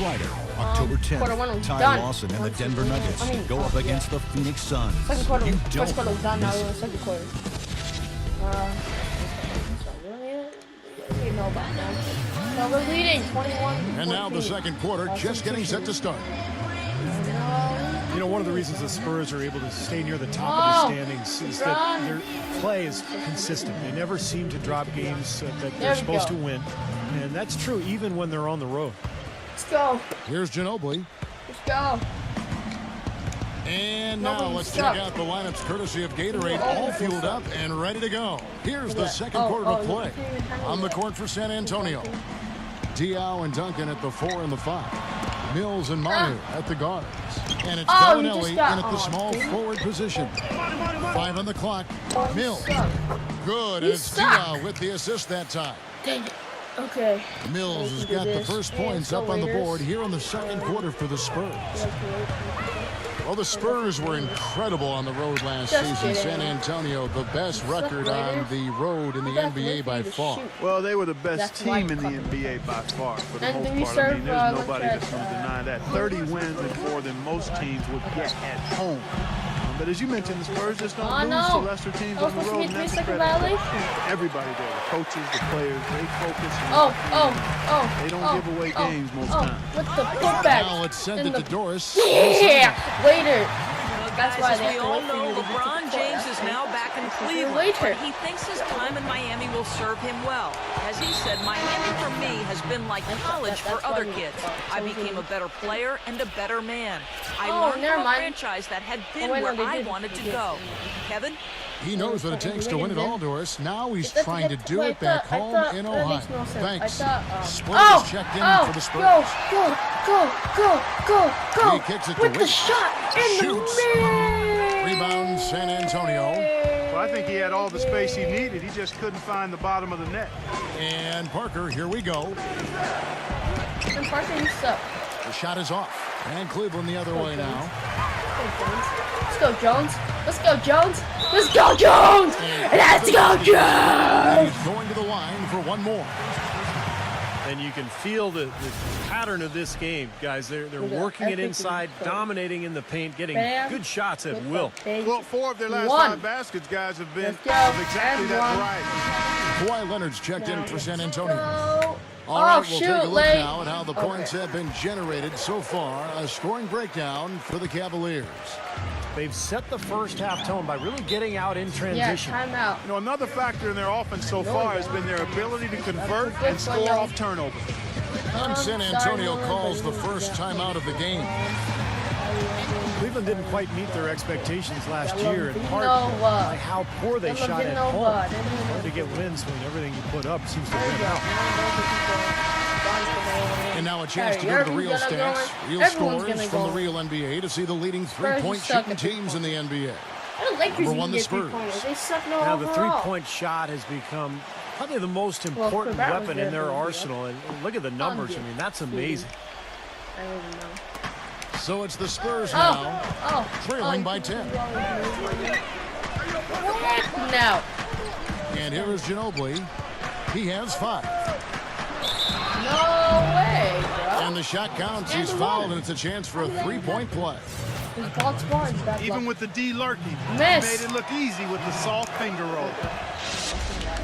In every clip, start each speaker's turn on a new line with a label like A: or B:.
A: right.
B: Friday, October 10th,
A: quarter one was
B: Ty
A: done.
B: Lawson and the Denver Nuggets go up against the Phoenix Suns.
A: Second quarter,
B: You
A: first
B: don't
A: quarter was done. Now
B: miss
A: we're in
B: it.
A: the second quarter. You know about that. So we're leading 21.
C: And now the second quarter just getting set to start.
D: You know, one of the reasons the Spurs are able to stay near the top of the standings is that their play is consistent. They never seem to drop games that they're supposed to win. And that's true even when they're on the road.
A: Let's go.
C: Here's Ginobili.
A: Let's go.
C: And now let's check out the lineups courtesy of Gatorade, all fueled up and ready to go. Here's the second quarter of play. On the court for San Antonio. Diaw and Duncan at the 4 and the 5. Mills and Manu at the guards. And it's Bellinelli in at the small forward position. 5 on the clock. Mills. Good. And it's Diaw with the assist that time.
A: Dang it. Okay.
C: Mills has got the first points up on the board here in the second quarter for the Spurs. Well, the Spurs were incredible on the road last season. San Antonio, the best record on the road in the NBA by far.
E: Well, they were the best team in the NBA by far, for the most part. I mean, there's nobody that's going to deny that. 30 wins is more than most teams would get at home. But as you mentioned, the Spurs just don't lose to lesser teams on the road. And that's a credit to everybody there, the coaches, the players, they focus. They don't give away games most times.
A: With the putback.
C: Now let's send it to Doris.
A: Yeah, later.
F: That's why we all know LeBron James is now back in Cleveland, but he thinks his time in Miami will serve him well. As he said, Miami for me has been like college for other kids. I became a better player and a better man. I learned from a franchise that had been where I wanted to go. Kevin?
C: He knows what it takes to win it all, Doris. Now he's trying to do it back home in Ohio. Thanks. Splitters checked in for the Spurs.
A: Go.
C: He kicks it to
A: with the shot in the mid.
C: Rebound, San Antonio.
E: Well, I think he had all the space he needed. He just couldn't find the bottom of the net.
C: And Parker, here we go.
A: And Parker, you suck.
C: The shot is off. And Cleveland the other way now.
A: Let's go, Jones. Let's go, Jones. Let's go, Jones. Let's go, Jones.
C: He's going to the line for one more.
D: And you can feel the pattern of this game, guys. They're working it inside, dominating in the paint, getting good shots at will.
E: Well, 4 of their last 5 baskets, guys, have been of exactly that variety.
C: Kawhi Leonard's checked in for San Antonio.
A: All
C: right, we'll take a look now at how the points have been generated so far. A scoring breakdown for the Cavaliers.
D: They've set the first half tone by really getting out in transition.
A: Yeah, timeout.
E: You know, another factor in their offense so far has been their ability to convert and score off turnovers.
C: And San Antonio calls the first timeout of the game.
D: Cleveland didn't quite meet their expectations last year, in part by how poor they shot at home. Hard to get wins when everything you put up seems to win out.
C: And now a chance to go to the real stats, real scores from the real NBA to see the leading three-point shooting teams in the NBA. Number 1, the Spurs.
D: Now the three-point shot has become probably the most important weapon in their arsenal. And look at the numbers. I mean, that's amazing.
A: I don't even know.
C: So it's the Spurs now, trailing by 10.
A: No.
C: And here is Ginobili. He has 5.
A: No way, bro.
C: And the shot counts. He's fouled, and it's a chance for a three-point play.
E: Even with the D lurking, he
A: made
E: it look easy with the soft finger roll.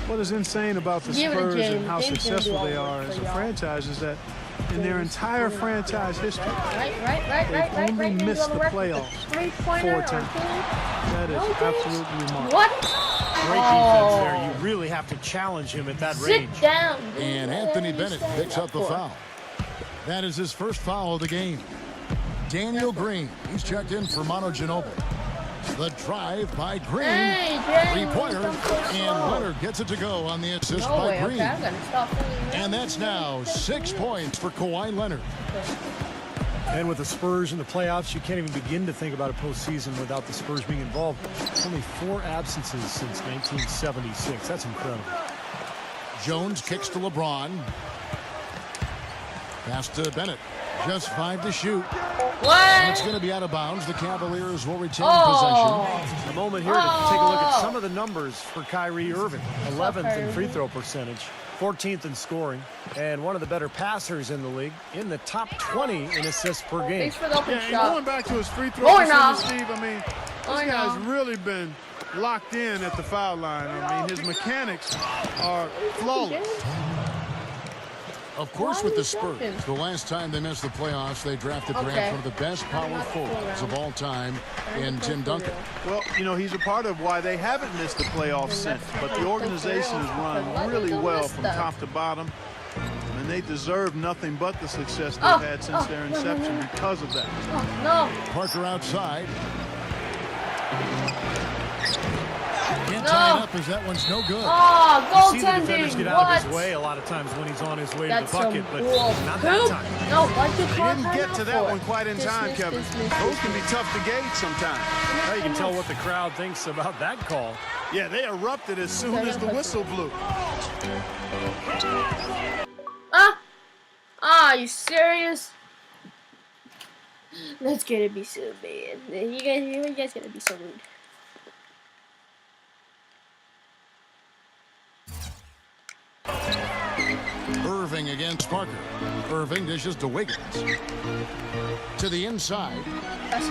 E: What is insane about the Spurs and how successful they are as a franchise is that in their entire franchise history, they've only missed the playoffs 4 times. That is absolutely remarkable.
A: What?
D: Great defense there. You really have to challenge him at that range.
A: Sit down.
C: And Anthony Bennett picks up the foul. That is his first foul of the game. Daniel Green, he's checked in for Manu Ginobili. The drive by Green. Three-pointer. And Leonard gets it to go on the assist by Green. And that's now 6 points for Kawhi Leonard.
D: And with the Spurs in the playoffs, you can't even begin to think about a postseason without the Spurs being involved. Only 4 absences since 1976. That's incredible.
C: Jones kicks to LeBron. Pass to Bennett. Just 5 to shoot.
A: What?
C: And it's going to be out of bounds. The Cavaliers will retain possession.
D: A moment here to take a look at some of the numbers for Kyrie Irving. 11th in free throw percentage, 14th in scoring, and one of the better passers in the league, in the top 20 in assists per game.
A: Thanks for the open
E: And
A: shot.
E: going back to his free throw
A: Or
E: percentage,
A: not.
E: Steve, I mean, this guy's really been locked in at the foul line. I mean, his mechanics are flawless.
C: Of course, with the Spurs, the last time they missed the playoffs, they drafted perhaps one of the best power forwards of all time in Tim Duncan.
E: Well, you know, he's a part of why they haven't missed the playoffs since. But the organization has run really well from top to bottom. And they deserve nothing but the success they've had since their inception because of that.
A: No.
C: Parker outside. Can't tie it up as that one's no good.
A: Oh,
D: See the defenders
A: goaltending.
D: get out of his way a lot of times when he's on his way to the bucket, but not that time.
A: No, why'd you call
E: Didn't get to that one quite in time,
A: Dismiss,
E: Kevin.
A: dismiss,
E: Those can be tough to gauge sometimes.
D: Now you can tell what the crowd thinks about that call.
E: Yeah, they erupted as soon as the whistle blew.
A: You serious? That's gonna be so bad. You guys gonna be so rude.
C: Irving against Parker. Irving dishes to Wiggins. To the inside.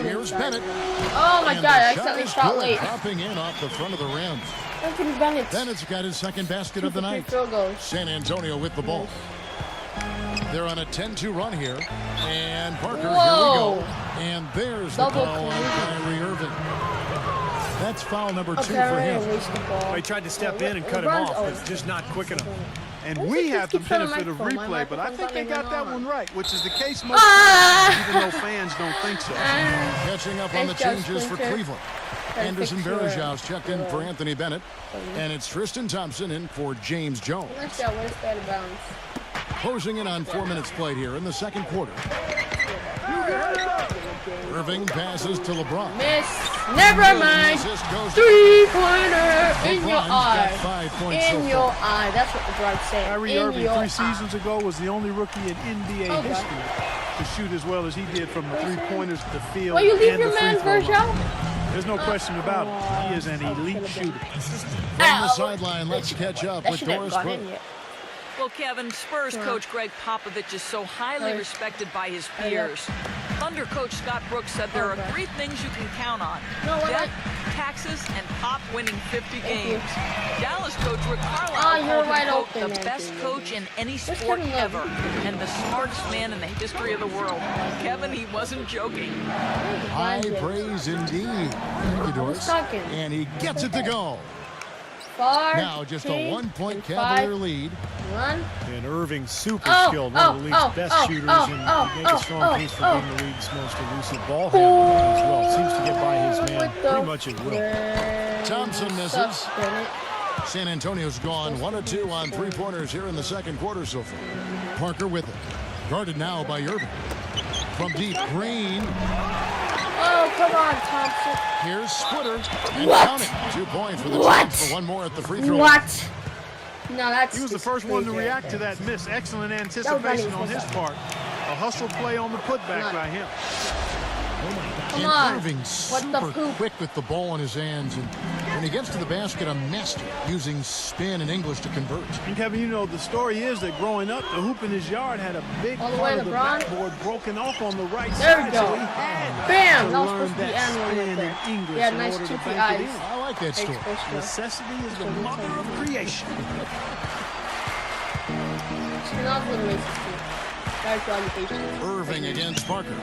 C: Here's Bennett.
A: Oh my
C: And
A: God, I
C: the
A: accidentally
C: is
A: shot
C: good,
A: late.
C: popping in off the front of the rim.
A: Anthony Bennett.
C: Bennett's got his second basket of the
A: Free
C: night.
A: throw goes.
C: San Antonio with the ball. They're on a 10-2 run here. And Parker, here we go. And there's the
A: Double
C: call on Kyrie Irving. That's foul number 2 for him.
D: He tried to step in and cut him off, but just not quick enough.
E: And we have the benefit of replay, but I think they got that one right, which is the case most
A: Ah!
E: even though fans don't think so.
C: Catching up on the
A: Thanks, Josh
C: changes for
A: Winter.
C: Cleveland.
A: Trying to
C: Anderson
A: fix your-
C: Varejão's checked in for Anthony Bennett. And it's Tristan Thompson in for James Jones.
A: Let's go. Where's that bounds?
C: Closing in on 4 minutes played here in the second quarter. Irving passes to LeBron.
A: Miss. Never mind.
C: Assist goes to
A: 3-pointer in your
C: LeBron's got
A: eye.
C: 5 points so
A: In
C: far.
A: your eye. That's what LeBron said.
E: Kyrie
A: in
E: Irving
A: your
E: 3
A: eye.
E: seasons ago was the only rookie in NBA
A: Okay.
E: history to shoot as well as he did from the three-pointers, the field,
A: Well, you leave
E: and
A: your
E: the
A: man
E: free throw line.
A: Virgil.
E: There's no question about it. He is an elite shooter.
C: From the sideline, let's catch up
A: That
C: with
A: should have
C: Doris
A: gone
C: Burke.
A: in yet.
F: Well, Kevin, Spurs coach Greg Popovich is so highly respected by his peers. Thunder coach Scott Brooks said there are 3 things you can count on:
A: No, what?
F: debt, taxes, and Pop winning 50
A: Thank you.
F: games. Dallas coach Rick Carlisle
A: you're
F: called him,
A: wide
F: quote,
A: open,
F: the best
A: Anthony.
F: coach in any
A: Let's
F: sport
A: Kevin Love.
F: ever and the smartest man in the history of the world. Kevin, he wasn't joking.
C: High praise indeed. Thank you, Doris.
A: talking?
C: And he gets it to go.
A: Far.
C: Now just a 1-point
A: and
C: Cavalier
A: 5.
C: lead.
A: One.
D: And Irving's super
A: Oh,
D: skilled, one of the league's best shooters, and he makes a strong case for being the league's most elusive ball handler as well. Seems to get by his man pretty much at will.
C: Thompson misses. San Antonio's gone 1 of 2 on 3-pointers here in the second quarter so far. Parker with it. Guarded now by Irving. From deep, Green.
A: Oh, come on, Thompson.
C: Here's Splitter. And
A: What?
C: counting. 2 points for the
A: What?
C: Giants for 1 more at the free throw.
A: What? No, that's.
E: He was the first one to react to that miss. Excellent anticipation on his part. A hustle play on the putback by him.
A: Come
C: And
A: on.
C: Irving
A: What the
C: super
A: poop?
C: quick with the ball in his hands. And when he gets to the basket, a master using spin and English to convert.
E: And Kevin, you know, the story is that growing up, the hoop in his yard had a big
A: All the
E: part
A: way
E: of the
A: LeBron.
E: backboard broken off on the right
A: There we
E: side.
A: go.
E: So he had
A: Bam!
E: to
A: That was
E: learn
A: supposed to be
E: that
A: Ant-Man
E: spin
A: right there.
E: in English
A: Yeah,
E: in
A: nice
E: order to
A: toothy
E: bank it
A: eyes.
E: in.
C: I like that story.
E: Necessity is the mother of creation.
C: Irving against Parker.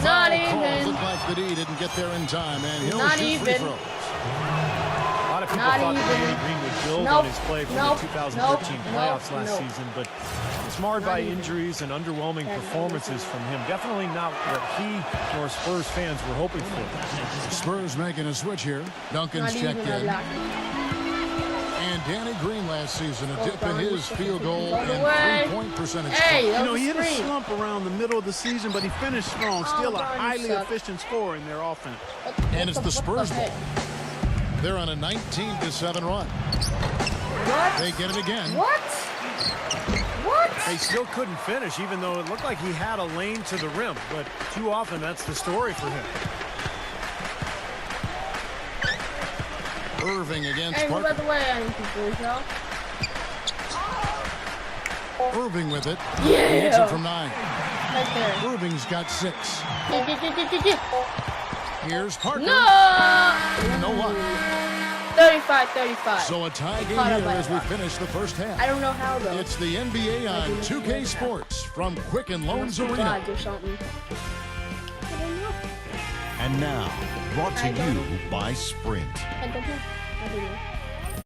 A: Not
C: Foul call.
A: even.
C: Looked like the D didn't get there in time, and he'll
A: Not
C: shoot free
A: even.
C: throws.
D: A lot of people
A: Not
D: thought that
A: even.
D: Danny Green would build
A: Nope.
D: on his play from
A: Nope.
D: the 2013
A: Nope.
D: playoffs
A: Nope.
D: last
A: Nope.
D: season, but it's marred by
A: even.
D: injuries and underwhelming performances from him. Definitely not what he nor Spurs fans were hoping for.
C: Spurs making a switch here. Duncan's
A: Not
C: checked
A: even a
C: in.
A: black.
C: And Danny Green last season, a dip in his field goal
A: Away.
C: and three-point percentage.
A: Hey,
E: You
A: that
E: know,
A: was
E: he
A: a
E: hit a
A: screen.
E: slump around the middle of the season, but he finished strong. Still a
A: Darn,
E: highly
A: suck.
E: efficient scorer in their offense.
C: And it's the
A: What
C: Spurs
A: heck?
C: ball. They're on a 19-7 run.
A: What?
C: They get it again.
A: What? What?
D: He still couldn't finish, even though it looked like he had a lane to the rim. But too often, that's the story for him.
C: Irving against
A: Hey,
C: Parker.
A: by the way, I need to do y'all.
C: Irving with it.
A: Yeah.
C: He hits it from 9.
A: Right there.
C: Irving's got 6. Here's Parker.
A: No!
C: No luck.
A: 35-35.
C: So a tie game
A: Caught up
C: here
A: by
C: as
A: a
C: we
A: lot.
C: finish the first half.
A: I don't know how though.
C: It's the NBA on 2K Sports from Quicken Loans Arena.
A: God or something. I don't know.
B: And now, brought to
A: I don't
B: you by Sprint.
A: I don't know. I don't know.